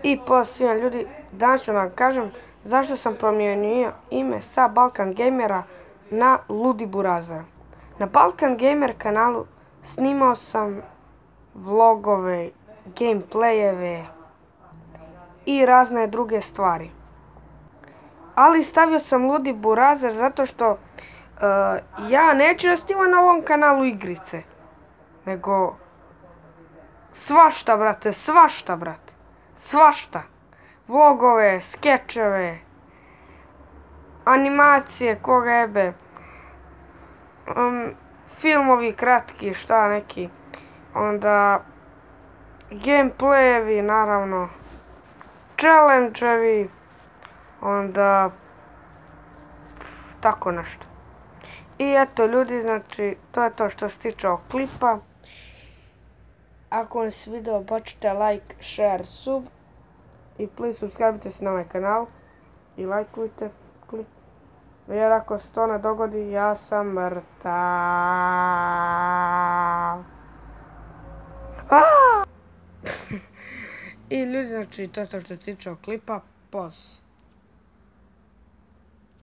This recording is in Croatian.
I poslije ljudi, danas ću vam kažem zašto sam promijenio ime sa Balkan Gamera na Ludi Burazera. Na Balkan Gamer kanalu snimao sam vlogove, gameplayeve i razne druge stvari. Ali stavio sam Ludi Burazer zato što ja neću da snimam na ovom kanalu igrice. Nego svašta, brate, svašta, brate. Svašta. Vlogove, skečeve, animacije, koga jebe. Filmovi kratki, šta neki. Onda gameplayevi, naravno. Challengeevi. Onda tako nešto. I eto ljudi, znači to je to što se tiče ovog klipa. Ako vam se video, bačite like, share, sub. I please subscribe se na ovaj kanal. I lajkujte klip. Jer ako se to ne dogodi, ja sam mrtav. I ljudi, znači to je to što se tiče ovog klipa. Pos.